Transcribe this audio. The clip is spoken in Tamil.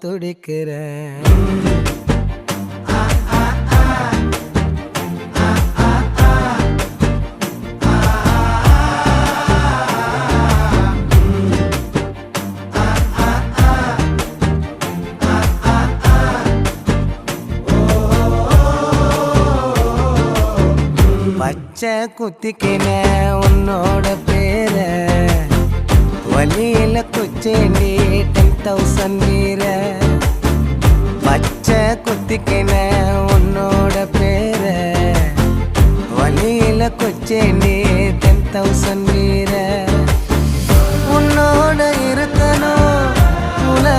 துடிக்கிறேன். பச்சை குத்திக்கின உன்னோட பேர வலியில குச்சேண்டி 10,000 வீர. பச்சை குத்திக்கின உன்னோட பேர வலியில குச்சேண்டி 10,000 வீர.